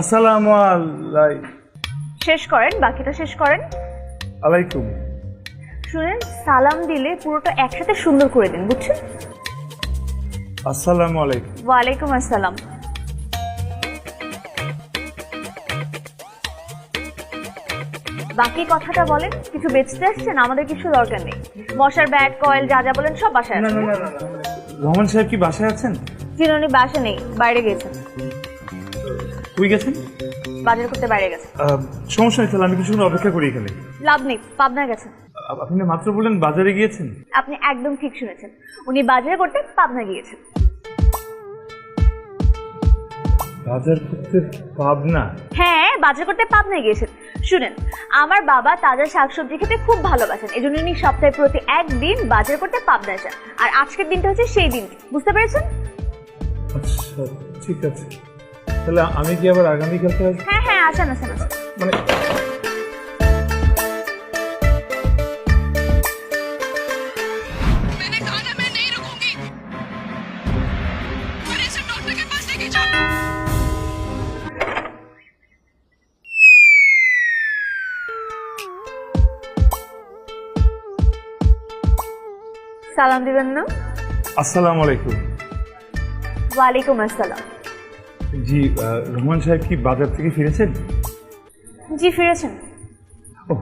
আসসালামু আলাইকুম। শেষ করেন, বাকিটা শেষ করেন। আলাইকুম। শুনেন, সালাম দিলে পুরোটা একসাথে সুন্দর করে দিন, বুঝছেন? আসসালামু আলাইকুম। ওয়ালাইকুম আসসালাম। বাকি কথাটা বলেন। কিছু বেচতে আসছেন? আমাদের কিছু দরকার নেই। মশার ব্যাট, কয়েল, যা যা বলেন সব বাসায় না আছে। না না না, রহমান সাহেব কি বাসায় আছেন? চিরুনি বাসা নেই, বাইরে গেছেন। কই গেছেন? বাজার করতে বাইরে গেছেন। সমস্যা নেই, তাহলে আমি কিছুক্ষণ অপেক্ষা করি এখানে। লাভ নেই, পাবনা গেছেন। আপনি না মাত্র বললেন বাজারে গিয়েছেন। আপনি একদম ঠিক শুনেছেন, উনি বাজার করতে পাবনা গিয়েছেন। বাজার করতে পাবনা? হ্যাঁ, বাজার করতে পাবনা গিয়েছেন। শুনেন, আমার বাবা তাজা শাকসবজি খেতে খুব ভালোবাসেন, এই জন্য উনি সপ্তাহে প্রতি একদিন বাজার করতে পাবনা যান। আর আজকের দিনটা হচ্ছে সেই দিন, বুঝতে পেরেছেন? আচ্ছা ঠিক আছে, তাহলে আমি কি আবার আগামীকালকে আসবো? হ্যাঁ হ্যাঁ, আসেন আসেন আসেন। মানে मैंने कहा ना मैं नहीं रुकूंगी और इसे डॉक्टर के पास लेके जाओ। সালাম দিবেন না? আসসালামু আলাইকুম। ওয়ালাইকুম আসসালাম। জি, রহমান সাহেব কি বাজার থেকে ফিরেছেন? জি, ফিরেছেন। ও,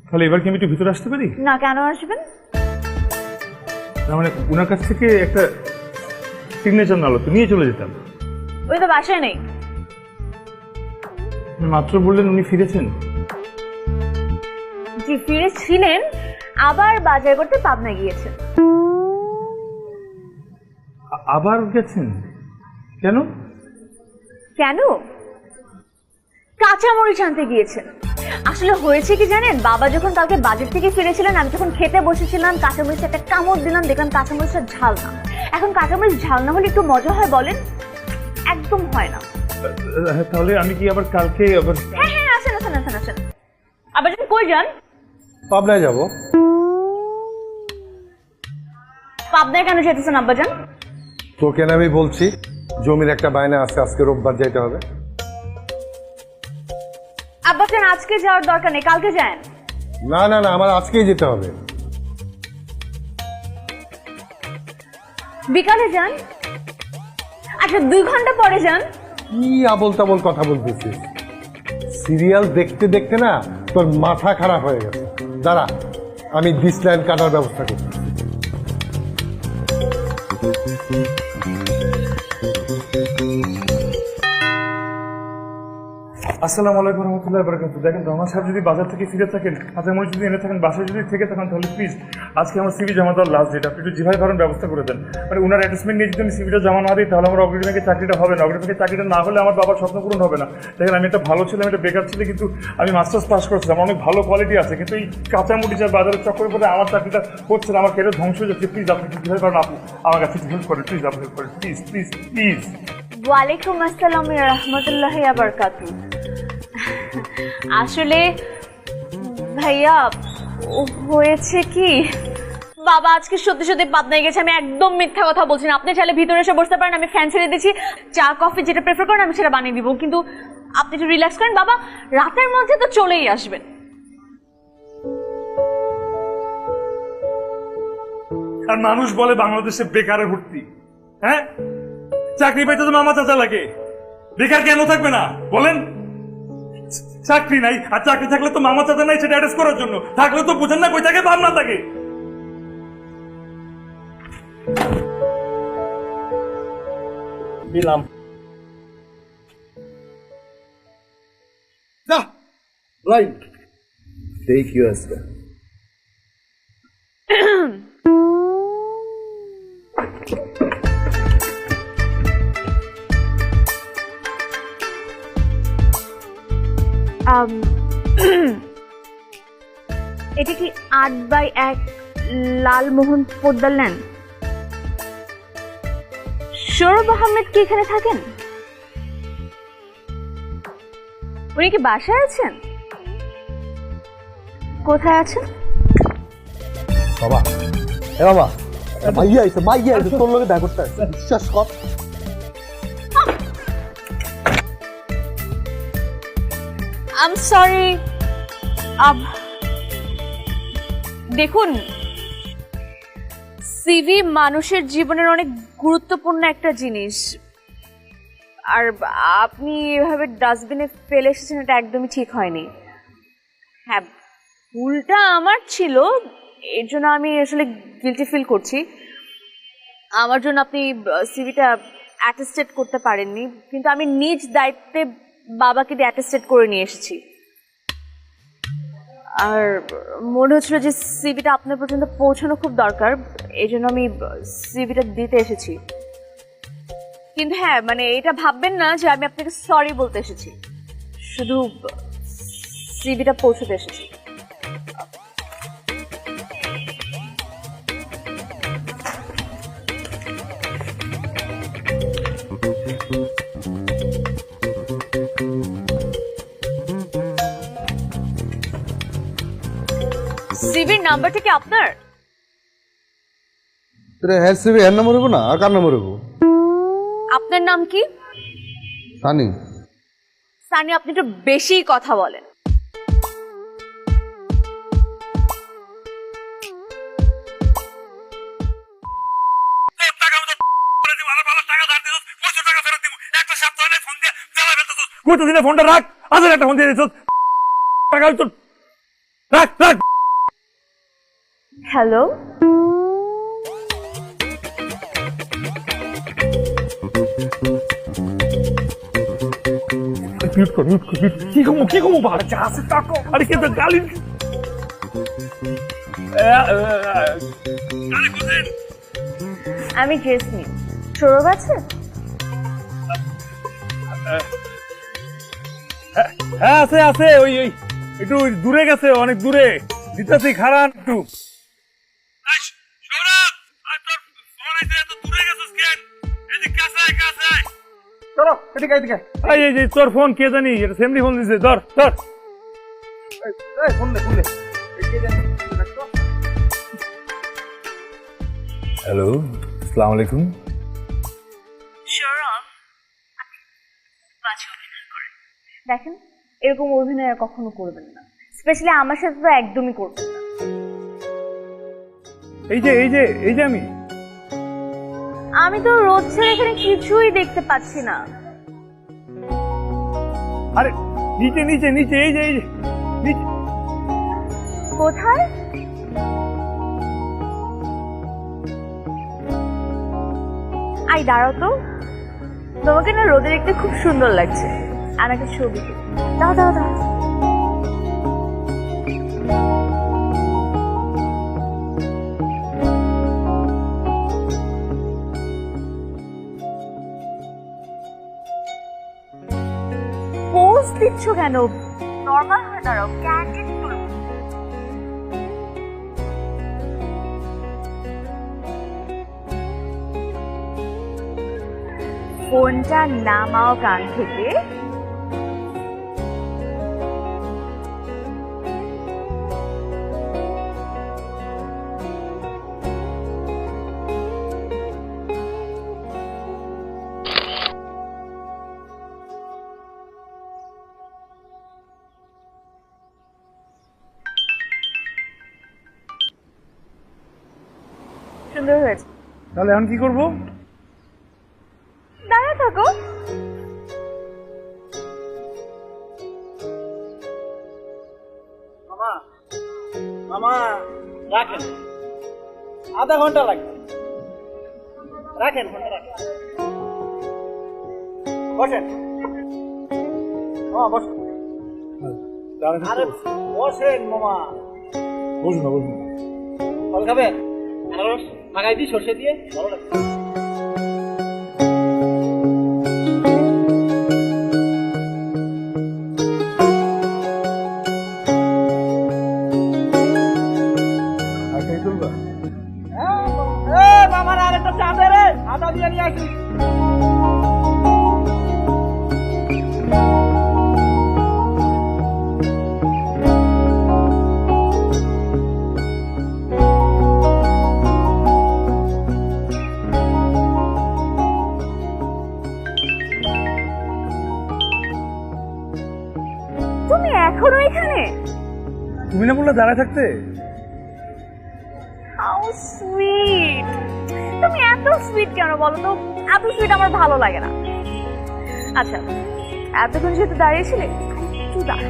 তাহলে এবার কি আমি একটু ভিতরে আসতে পারি? না, কেন আসবেন? না মানে ওনার কাছ থেকে একটা সিগনেচার নালো তো নিয়ে চলে যেতাম। উনি তো বাসায় নেই। মাত্র বললেন উনি ফিরেছেন। জি, ফিরেছিলেন, আবার বাজার করতে পাবনা গিয়েছেন। আবার গেছেন কেন? কেন? কাঁচামরিচ আনতে গিয়েছেন। আসলে হয়েছে কি জানেন, বাবা যখন কালকে বাজার থেকে ফিরেছিলেন, আমি যখন খেতে বসেছিলাম, কাঁচামরিচ একটা কামড় দিলাম, দেখলাম কাঁচামরিচটা ঝাল না। এখন কাঁচামরিচ ঝাল না হলে একটু মজা হয় বলেন? একদম হয় না। তাহলে আমি কি আবার কালকে আবার? হ্যাঁ হ্যাঁ, আসেন আসেন আসেন আসেন। আবার যদি কই যান? পাবনায় যাব। পাবনায় কেন যেতেছেন আব্বাজান? তোকে না আমি বলছি জমির একটা বায়না আছে, আজকে রোববার যাইতে হবে। আব্বাজান, আজকে যাওয়ার দরকার নেই, কালকে যান। না না না, আমার আজকেই যেতে হবে। বিকালে যান। আচ্ছা, 2 ঘন্টা পরে যান। কি আবল তাবল কথা বলতেছিস? সিরিয়াল দেখতে দেখতে না তোর মাথা খারাপ হয়ে গেছে। দাঁড়া, আমি ডিসলাইন কাটার ব্যবস্থা করছি। আসসালামু আলাইকুম রহমতুল্লাহি ওয়া বারাকাতুহু। দেখেন, রহমান সাহেব যদি বাজার থেকে ফিরে থাকেন, কাঁচামরিচ যদি এনে থাকেন, বাসায় যদি থেকে থাকেন, তাহলে প্লিজ আজকে আমার সিভি জমা দেওয়ার লাস্ট ডেট, আপনি একটু জিভাই করার ব্যবস্থা করে দেন। মানে ওনার অ্যাটাচমেন্ট নিয়ে যদি আমি সিভিটা জমা না দিই, তাহলে আমার অগ্রণী ব্যাংকে চাকরিটা হবে না। অগ্রণী ব্যাংকে চাকরিটা না হলে আমার বাবার স্বপ্ন পূরণ হবে না। দেখেন, আমি একটা ভালো ছিলাম, একটা বেকার ছিল, কিন্তু আমি মাস্টার্স পাস করেছিলাম, অনেক ভালো কোয়ালিটি আছে, কিন্তু এই কাঁচামরিচ আর বাজারের চক্করে পরে আমার চাকরিটা হচ্ছে না, আমার কেরিয়ার ধ্বংস হয়ে যাচ্ছে। প্লিজ আপনি জিভাই করেন, আপনি আমার কাছে হেল্প করেন, প্লিজ আপনি হেল্প করেন, প্লিজ প্লিজ প্লিজ। ওয়ালাইকুম আসসালাম রহমতুল্লাহি ওয়া বারাকাতুহু। আসলে ভাইয়া, হয়েছে কি, বাবা আজকে সত্যি সত্যি পাবনায় গেছে। আমি একদম মিথ্যা কথা বলছি না। আপনি চাইলে ভিতরে এসে বসতে পারেন, আমি ফ্যান ছেড়ে দিচ্ছি, চা কফি যেটা প্রেফার করেন আমি সেটা বানিয়ে দিব, কিন্তু আপনি একটু রিল্যাক্স করেন। বাবা রাতের মধ্যে তো চলেই আসবেন। আর মানুষ বলে বাংলাদেশে বেকারে ভর্তি। হ্যাঁ, চাকরি পাইতে তো মামা চাচা লাগে, বেকার কেন থাকবে না বলেন? চাকরি নাই, আর চাকরি থাকলে তো মামা চাচা নাই সেটা অ্যাড্রেস করার জন্য, থাকলে তো বুঝেন না কই থাকে ভাবনা থাকে। দিলাম right. Take you as well. এটা কি 8x1 লালমোহন পোদ্দার ল্যান্ড? সৌরভ আহমেদ কি এখানে থাকেন? উনি কি বাসায় আছেন? কোথায় আছেন? বাবা, এ বাবা, ভাইয়া আইছে, তোর লগে দেখা করতে আসছে, বিশ্বাস কর। I am sorry. দেখুন, সিভি মানুষের জীবনের অনেক গুরুত্বপূর্ণ একটা জিনিস, আর আপনি এভাবে ডাস্টবিনে ফেলে এসেছেন, এটা একদমই ঠিক হয়নি। হ্যাঁ, ভুলটা আমার ছিল, এর জন্য আমি আসলে গিল্টি ফিল করছি। আমার জন্য আপনি সিভিটা অ্যাটেস্টেড করতে পারেননি, কিন্তু আমি নিজ দায়িত্বে বাবাকে দিয়ে অ্যাটেস্টেড করে নিয়ে এসেছি। আর মনে হচ্ছিল যে সিভিটা আপনার পর্যন্ত পৌঁছানো খুব দরকার, এই জন্য আমি সিভিটা দিতে এসেছি। কিন্তু হ্যাঁ, মানে এটা ভাববেন না যে আমি আপনাকে সরি বলতে এসেছি, শুধু সিভিটা পৌঁছতে এসেছি। সিভির নাম্বারটা কি আপনার? হ্যাঁ সিবি এর নাম্বার হইব না, আর কার নাম্বার হইব? আপনার নাম কি? সানি। সানি, আপনি একটু বেশি কথা বলেন। কতদিনে ফোনটা রাখ, আজ একটা ফোন দিয়ে দিচ্ছ, টাকা তো রাখ রাখ। হ্যালো, মিউট কর, মিউট কর, মিউট। কি কমু ভাড়া চা আছে টাকা, আরে কে তো গালি। আমি জেসমিন। সৌরভ আছে? হ্যাঁ আছে আছে, ওই ওই একটু দূরে গেছে, অনেক দূরে দিতেছি, খারাপ একটু। তোর ফোন কে জানি, এটা সেমনি ফোন দিছে, ধর ধর। হ্যালো, আসসালামু আলাইকুম। দেখেন, এরকম অভিনয় আর কখনো করবেন না, স্পেশালি আমার সাথে তো একদমই করবেন না। এই যে আমি তো রোদ ছেড়ে এখানে কিছুই দেখতে পাচ্ছি না। আরে নিচে নিচে নিচে, এই যে নিচে। কোথায়? আই দাঁড়াও তো, তোমাকে না রোদে দেখতে খুব সুন্দর লাগছে, আর একটা ছবি তুলি। দাও দাও দাও। পোজ দিচ্ছ কেন? নর্মাল হয়ে দাঁড়াও, ক্যান্ডিড তুলব। ফোনটা নামাও কান থেকে। সুন্দর হয়েছে। তাহলে এখন কি করবো? দাঁড়া থাকো। মামা মামা রাখেন, আধা ঘন্টা লাগবে, রাখেন ফোনটা রাখেন, বসেন মামা বসেন। আরে বসেন মামা। বসুন না, বসুন। ফল খাবেন? আনারস লাগাই দিই সর্ষে দিয়ে, ভালো লাগবে। মামার আরেকটা চা দে রে, আদা দিয়ে নিয়ে আসি। তুমি এখনো এখানে? তুমি না বললে দাঁড়ায় থাকতে? How sweet! তুমি এত সুইট কেন বলো তো? এত সুইট আমার ভালো লাগে না। আচ্ছা, এতক্ষণ যেহেতু দাঁড়িয়েছিলে, একটু দাঁড়া।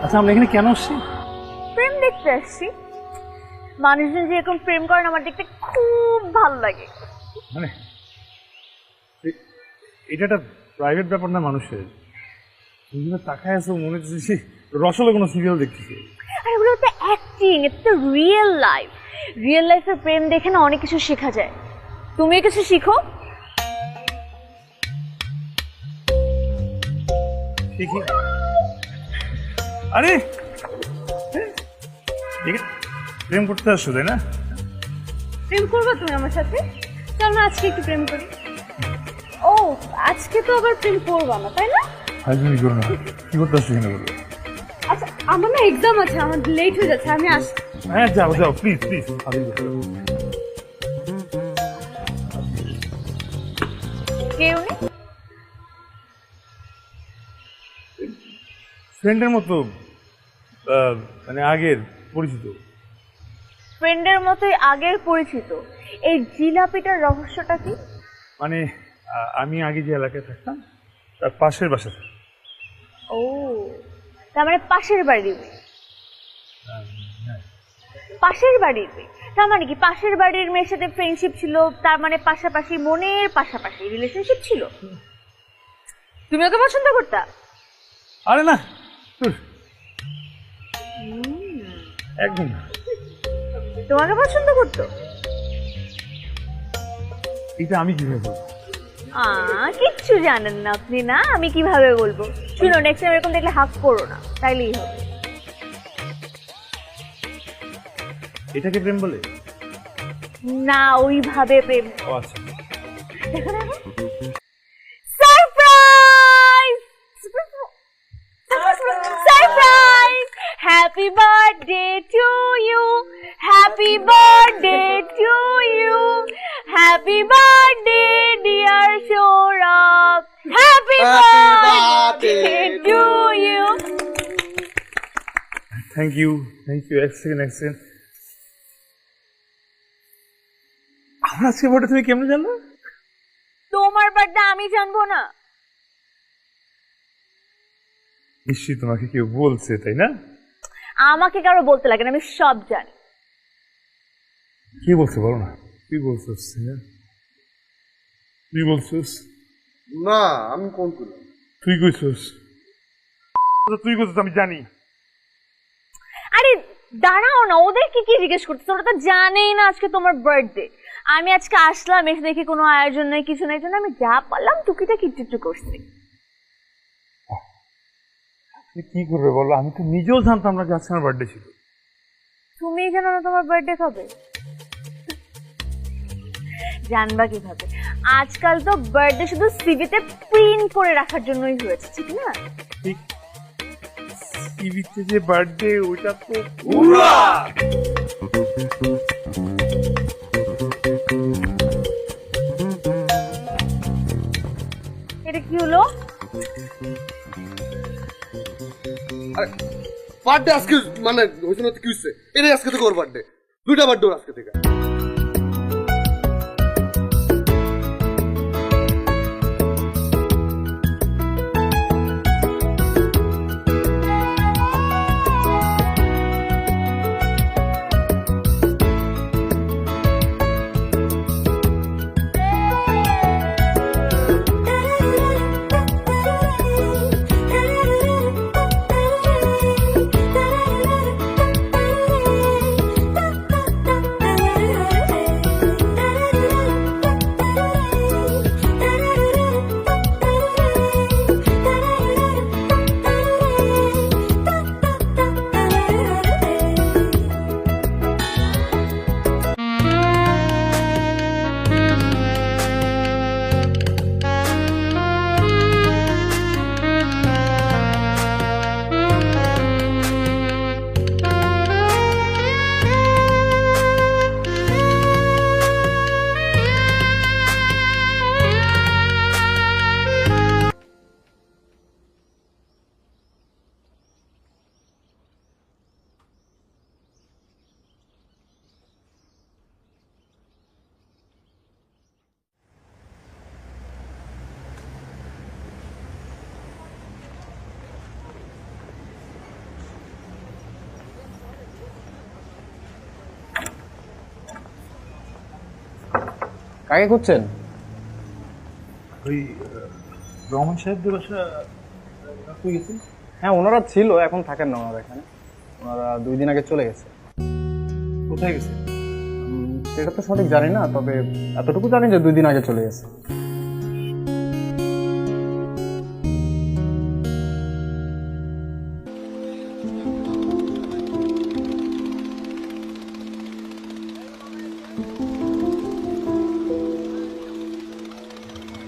আচ্ছা, আমরা এখানে কেন আসছি? প্রেম দেখতে আসছি। মানুষজন যেরকম প্রেম করেন আমার দেখতে খুব ভালো লাগে। মানে এটা একটা প্রাইভেট ব্যাপার না মানুষের। তুমি তাকায় আছো মনে হচ্ছে রসলে কোনো সিরিয়াল দেখতেছি। আর এগুলো তো অ্যাক্টিং, এটা তো রিয়েল লাইফ। রিয়েল লাইফের প্রেম দেখে না অনেক কিছু শেখা যায়। তুমি কিছু শিখো। দেখি। আরে প্রেম করতে আসছো তাই না? প্রেম করবে তুমি আমার সাথে? চল না আজকে একটু প্রেম করি। ও, আজকে তো আবার প্রেম করবা না তাই না? আজকে করো না, কি করতে আসছো এখানে বলো? আচ্ছা, আমার না এক্সাম আছে, আমার লেট হয়ে যাচ্ছে, আমি আসি। হ্যাঁ যাও যাও, প্লিজ প্লিজ। কেউ নেই? ফ্রেন্ডের মতো, মানে আগের পরিচিত। ফ্রেন্ডের মতোই আগের পরিচিত। এই জিলাপিটার রহস্যটা কি? মানে আমি আগে যে এলাকায় থাকতাম তার পাশের বাসা থাকতাম। ও, তার মানে পাশের বাড়ির মেয়ে। পাশের বাড়ির মেয়ে তার মানে কি পাশের বাড়ির মেয়ের সাথে ফ্রেন্ডশিপ ছিল, তার মানে পাশাপাশি মনের পাশাপাশি রিলেশনশিপ ছিল। তুমি ওকে পছন্দ করতা? আরে না, একদম না। তোমাকে পছন্দ করতো? এটা আমি কিভাবে বলবো? কিচ্ছু জানেন না আপনি। না, আমি কিভাবে বলবো? শুনো, নেক্সট টাইম এরকম দেখলে হাক করো না, তাইলেই হবে। এটাকে প্রেম বলে? না, ওইভাবে প্রেম। ও আচ্ছা। দেখো দেখো, surprise! Surprise! Happy birthday to you, happy birthday to you, happy birthday dear Sourav, happy birthday to you. Thank you, thank you. এক সেকেন্ড, এক সেকেন্ড। আমার আজকে বার্থডে তুমি কেমনে জানলো? তোমার বার্থডে আমি জানবো না? নিশ্চয়ই তোমাকে কেউ বলছে, তাই না? আমাকে কারো বলতে লাগে না, আমি সব জানি। কি বলছে বলো না? তুই বলছিস? তুই বলছিস? না, আমি কোন করি? তুই কইছিস? তুই কইছিস আমি জানি। আরে দাঁড়াও না, ওদেরকে কি জিজ্ঞেস করতেছে? ওরা তো জানেই না আজকে তোমার বার্থডে। আমি আজকে আসলাম, এসে দেখি কোনো আয়োজন নেই, কিছু নেই, জন্য আমি যা পারলাম টুকিটাকি একটু করছি। কি করবে বলো? আমি তো নিজেও জানতাম না যে আজকে আমার বার্থডে ছিল। তুমি জানো না তোমার বার্থডে কবে? জানবা কিভাবে? আজকাল তো বার্থডে শুধু সিভিতে প্রিন্ট করে রাখার জন্যই হয়েছে, ঠিক না? ঠিক। টিভিতে যে বার্থডে ওইটা তো এটা কি হলো? বার্থডে আজকে মানে হয়েছে না তো কি হচ্ছে? এটাই আজকে থেকে ওর বার্থডে। দুইটা বার্থডে ওর আজকে থেকে। কাকে খুঁজছেন? ওই রহমান সাহেবদের বাসা কই গেছেন? হ্যাঁ, ওনারা ছিল, এখন থাকেন না ওনারা এখানে। ওনারা 2 দিন আগে চলে গেছে। কোথায় গেছে? সেটা তো সঠিক জানি না, তবে এতটুকু জানি যে 2 দিন আগে চলে গেছে।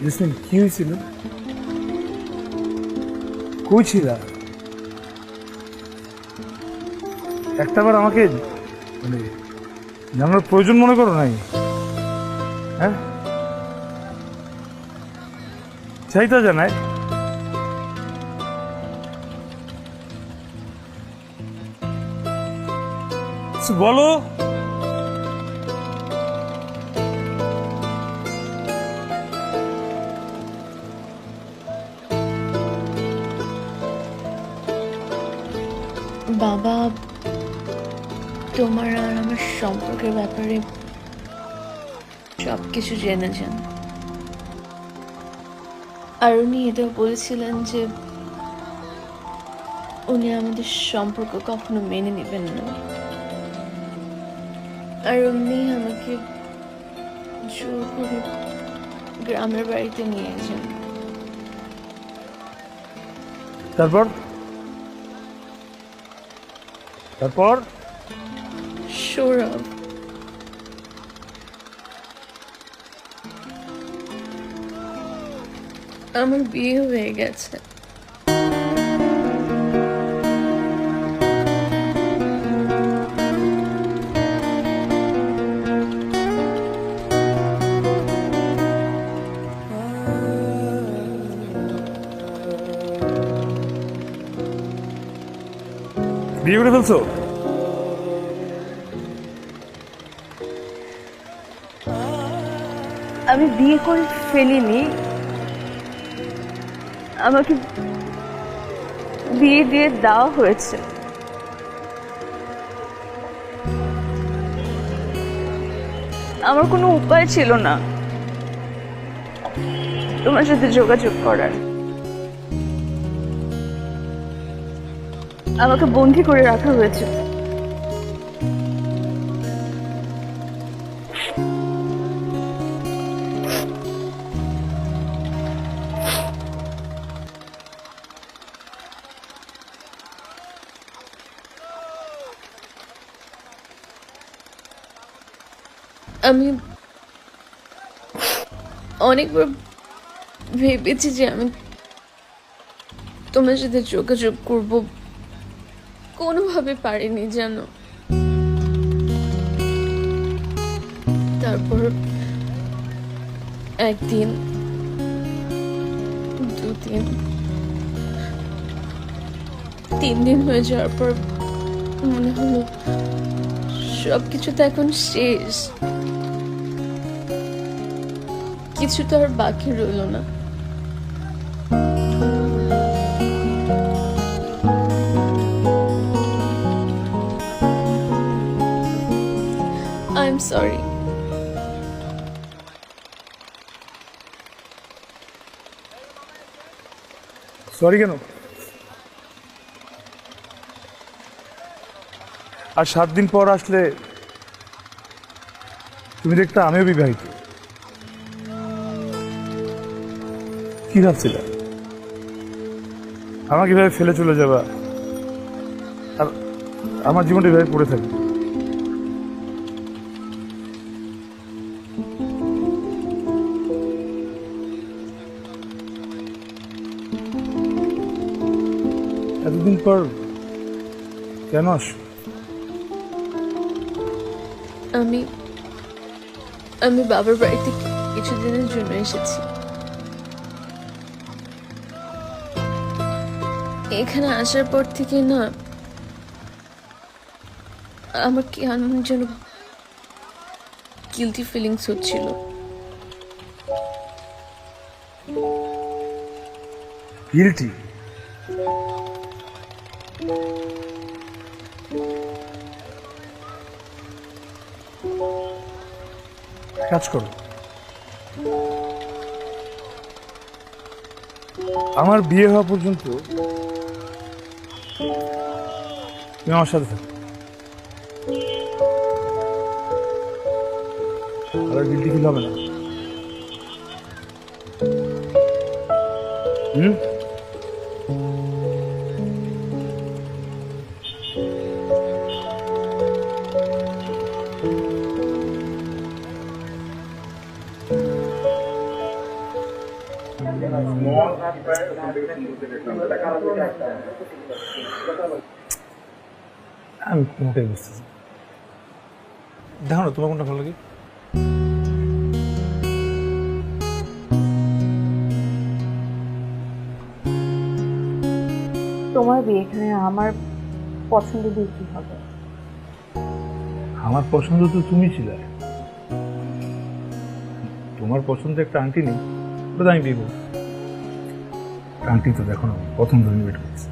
জেসমিন, কি হয়েছিল? কই ছিল? একটাবার আমাকে মানে জানার প্রয়োজন মনে করো নাই? হ্যাঁ, চাইতা জানাই। বলো। বাবা তোমার আর আমার সম্পর্কের ব্যাপারে সব কিছু জেনেছেন, আর উনি এটাও বলেছিলেন যে উনি আমাদের সম্পর্ক কখনো মেনে নেবেন না, আর উনি আমাকে জোর করে গ্রামের বাড়িতে নিয়ে যান। তারপর তারপর সৌরভ, আমার বিয়ে হয়ে গেছে। বিয়ে করে ফেলছো? আমি বিয়ে করে ফেলিনি, আমাকে বিয়ে দিয়ে দেওয়া হয়েছে। আমার কোনো উপায় ছিল না তোমার সাথে যোগাযোগ করার। আমাকে বন্দি করে রাখা হয়েছে। আমি অনেকবার ভেবেছি যে আমি তোমার সাথে যোগাযোগ করব, কোনোভাবে পারিনি জানো। তারপর একদিন, 2 দিন, 3 দিন হয়ে যাওয়ার পর মনে হলো সবকিছু তো এখন শেষ, কিছু তো আর বাকি রইল না। I'm sorry. সরি কেন? আর 7 দিন পর আসলে তুমি দেখতে আমিও বিবাহিত। কি ভাবছিলে আমাকে এভাবে ফেলে চলে যাবা আর আমার জীবনটা এভাবে পড়ে থাকবে? এতদিন পর কেন আসো? আমি বাবার বাড়িতে কিছুদিনের জন্য এসেছি। এখানে আসার পর থেকে না আমার কেমন যেন গিলটি ফিলিংস হচ্ছিল। গিলটি? কাজ করো, আমার বিয়ে হওয়া পর্যন্ত তুমি আমার সাথে থাকো, আর গিল্টি ফিল হবে না। হুম, আমি কোনটাই বুঝতেছি না। দেখো না তোমার কোনটা ভালো লাগে। তোমার বিয়ে এখানে আমার পছন্দ দিয়ে কি হবে? আমার পছন্দ তো তুমি ছিলে, তোমার পছন্দ একটা আংটি নেই, ওটা তো আমি বিয়ে করবো। আংটি তো দেখো না প্রথম ধরে ওয়েট করছি।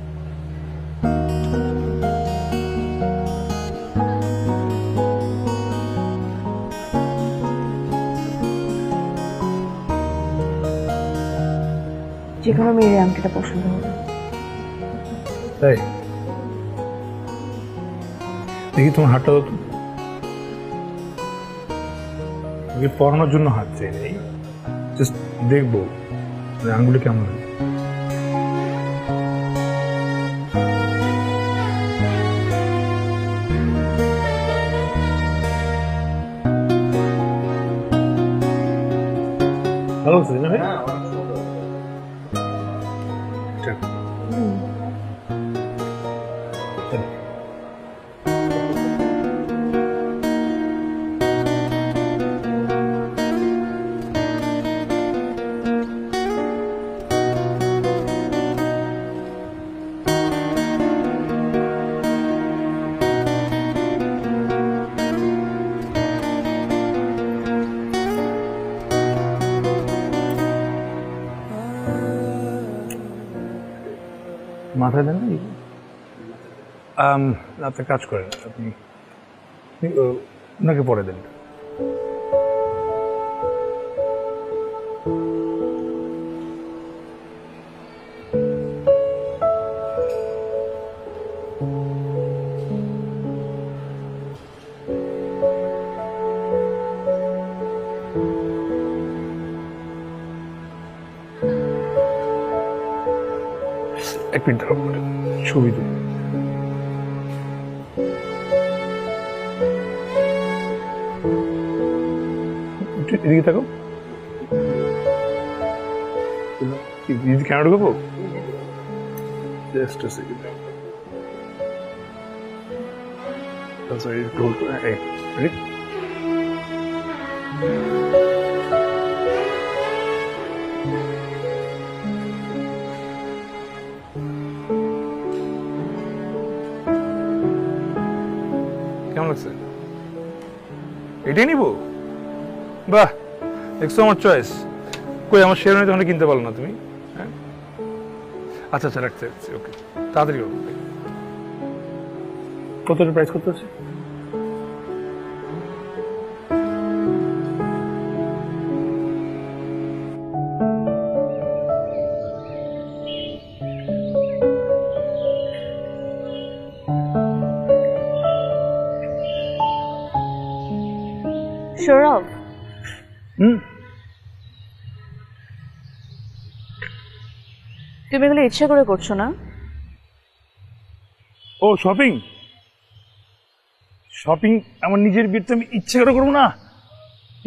যে কোনো মেয়ের আংটিটা পছন্দ হবে। তাই দেখি তোমার হাতটা তো পড়ানোর জন্য হাত চাই নেই, জাস্ট দেখবো আঙ্গুলি কেমন হয়। ভালো লাগছে না ভাই? ঠিক। চলো। মাথায় দেন না, আপনি কাজ করেন, আপনি ওনাকে পরে দেন। এক মিনিট ছবি তুলি। এদিকে থাকো, ক্যামেরা ঢুকাবো। জাস্ট সেকেন্ড, কেমন লাগছে? এটাই নিবো? বাহ, দেখছো আমার চয়েস। কই আমার শেরওয়ানি তখন কিনতে পারলো না তুমি? হ্যাঁ, আচ্ছা আচ্ছা, রাখতে রাখছি। ওকে, তাড়াতাড়ি হোক। কতটা প্রাইস কত আছে? সৌরভ, হুম, তুমি এগুলো ইচ্ছা করে করছো না? ও শপিং, শপিং আমার নিজের বিয়েতে আমি ইচ্ছা করে করবো না,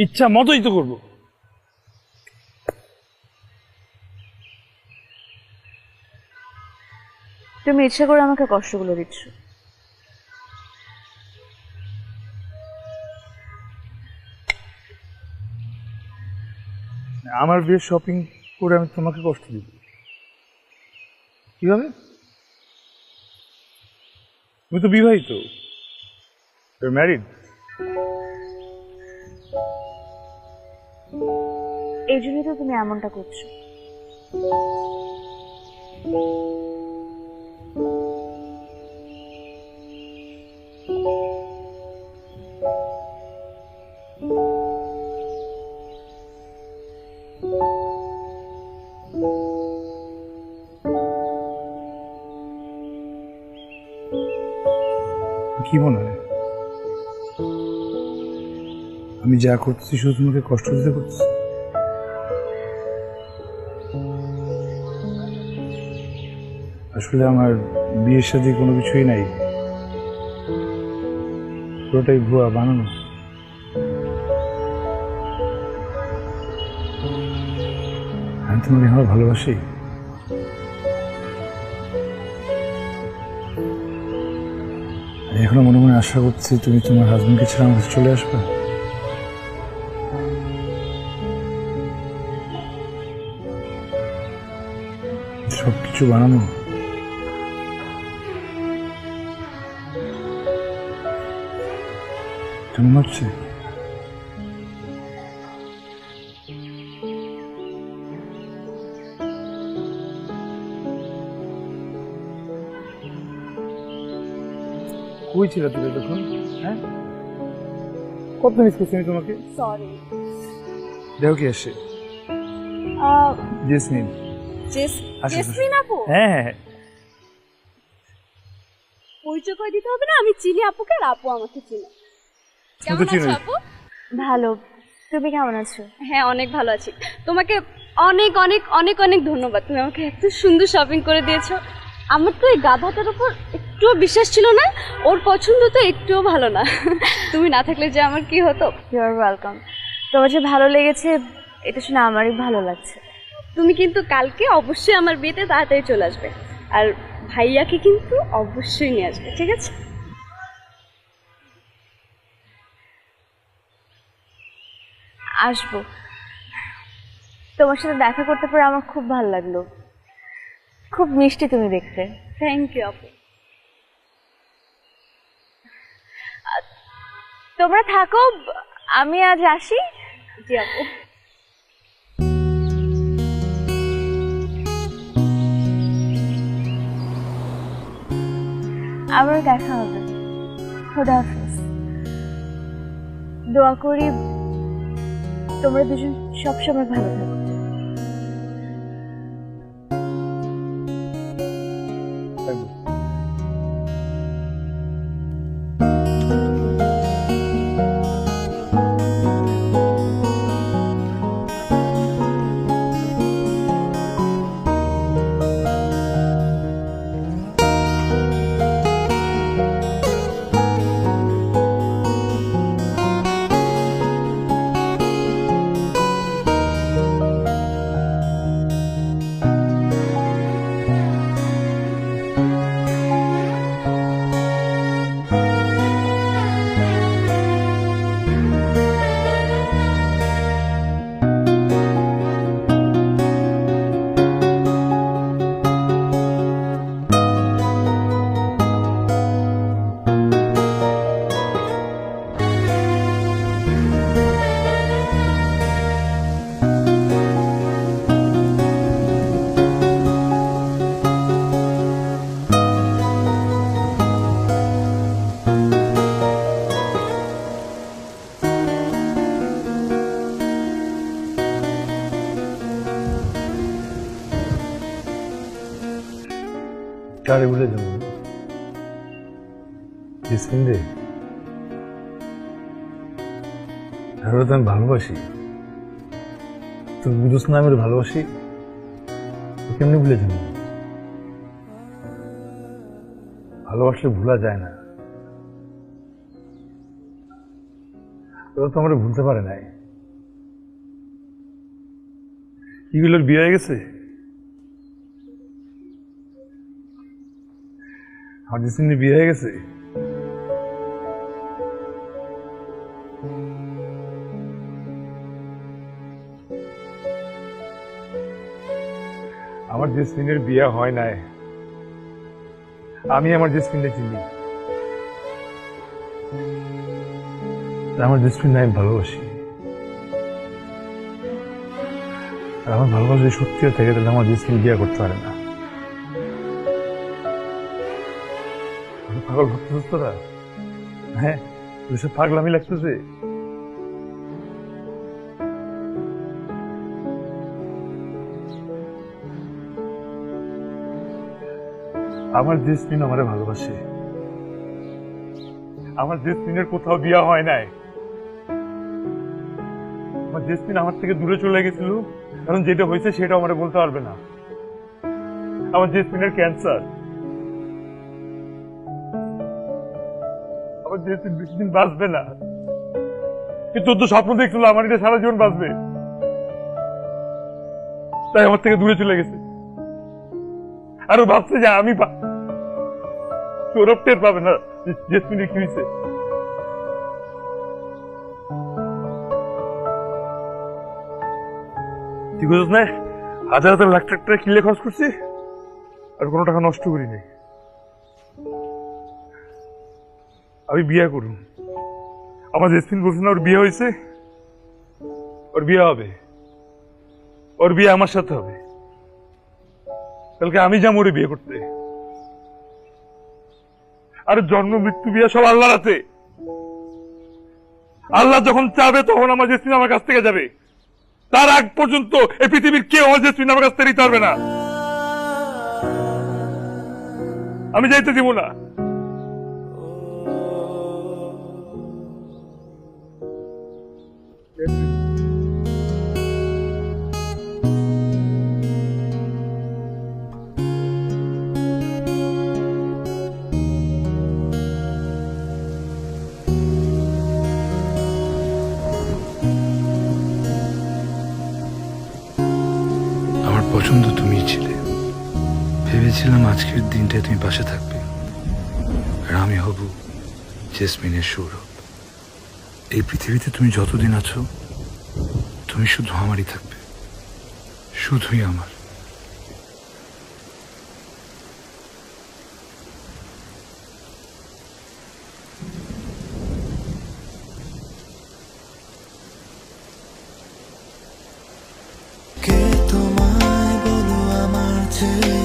ইচ্ছা মতোই তো করবো। তুমি ইচ্ছা করে আমাকে কষ্টগুলো দিচ্ছ। আমার বিয়ের শপিং করে আমি তোমাকে কষ্ট দিব কিভাবে? তুমি তো বিবাহিত, ম্যারিড। এই জন্যই তো তুমি এমনটা করছো। কি মনে হয় আমি যা করতেছি শুধু তোমাকে কষ্ট দিতে করতেছি? আসলে আমার বিয়ের সাথে কোনো কিছুই নাই, পুরোটাই ভুয়া বানানো। আমি তোমাকে আমার ভালোবাসি। আমি এখনো মনে মনে আশা করছি তুমি তোমার হাজবেন্ডকে ছেড়ে আমার কাছে চলে আসবে। সবকিছু বানানো। কেমন হচ্ছে? কই ছিল তুমি তখন? হ্যাঁ, কত মিস করছি আমি তোমাকে। সরি। দেখো কি আসে, জেসমিন। আসো, জেসমিন আপু, হ্যাঁ হ্যাঁ হ্যাঁ। পরিচয় করে দিতে হবে না, আমি চিনি আপুকে আর আপু আমাকে চিনি। তুমি তো চিনোই। ভালো, তুমি কেমন আছো? হ্যাঁ, অনেক ভালো আছি। তোমাকে অনেক অনেক অনেক অনেক ধন্যবাদ, তুমি আমাকে এত সুন্দর শপিং করে দিয়েছো। আমার তো এই গাধাটার উপর একটুও বিশ্বাস ছিল না, ওর পছন্দ তো একটুও ভালো না। তুমি না থাকলে যে আমার কি হতো। You are welcome. তোমার যে ভালো লেগেছে এটা শুনে আমারই ভালো লাগছে। তুমি কিন্তু কালকে অবশ্যই আমার বিয়েতে তাড়াতাড়ি চলে আসবে, আর ভাইয়াকে কিন্তু অবশ্যই নিয়ে আসবে, ঠিক আছে? আসবো। তোমার সাথে দেখা করতে পেরে আমার খুব ভালো লাগলো, খুব মিষ্টি তুমি দেখতে। থ্যাংক ইউ আপু। তোমরা থাকো, আমি আজ আসি। জি আপু। আবার দেখা হবে। খোদা হাফেজ। দোয়া করি তোমরা দুজন সবসময় ভালো থাকো। কারে ভুলে যাবো? জেসমিন রে, তো আমি ভালোবাসি। তুমি বুঝোস না আমি ভালোবাসি, কেমনি ভুলে যাবো? ভালোবাসলে ভোলা যায় না। ওরা তো আমার ভুলতে পারে নাই। এগুলোর বিয়ে হয়ে গেছে? আমার জেসমিনের বিয়ে হয়ে গেছে? আমার জেসমিনের বিয়ে হয় নাই। আমি আমার জেসমিনকে চিনি। আমার জেসমিন আমি ভালোবাসি। আর আমার ভালোবাসা সত্যি থেকে তাহলে আমার জেসমিন বিয়ে করতে পারে না। পাগল ভাবতেছিস তোরা? হ্যাঁ, সব পাগলামি লাগতেছে। আমার জেসমিন আমারে ভালোবাসে। আমার জেসমিনের কোথাও বিয়ে হয় নাই। আমার জেসমিন আমার থেকে দূরে চলে গেছিল, কারণ যেটা হয়েছে সেটা আমার বলতে পারবে না। আমার জেসমিনের ক্যান্সার। আমার জেসমিন বেশি দিন বাঁচবে না, কিন্তু তোর তো স্বপ্ন দেখছিল আমার এটা সারা জীবন বাঁচবে, তাই আমার থেকে দূরে চলে গেছে। আরো ভাবছে যে আমি সৌরভ টের পাবে না জেসমিনের কি হয়েছে। ঠিক আছে না, হাজার হাজার লাখ টাকা কিলে খরচ করছি আর কোনো টাকা নষ্ট করিনি। আমি বিয়ে করুন, আমার জেসমিন বলছে না ওর বিয়ে হয়েছে, ওর বিয়ে হবে, ওর বিয়ে আমার সাথে হবে। কালকে আমি যাবো ওর বিয়ে করতে। আর জন্ম মৃত্যু বিয়ে সব আল্লাহর হাতে। আল্লাহ যখন চাবে তখন আমার জেসমিন আমার কাছ থেকে যাবে। তার আগ পর্যন্ত এই পৃথিবীর কেউ আমার জেসমিন আমার কাছ থেকে নিতে পারবে না। আমি যাইতে দিব না। আমার পছন্দ তুমিই ছিলে। ভেবেছিলাম আজকের দিনটায় তুমি পাশে থাকবে, আর আমি হব জেসমিনের সৌরভ। এই পৃথিবীতে তুমি যতদিন আছো তুমি শুধু আমারই থাকবে, শুধুই আমার। কে তোমায় বলো আমার চেয়ে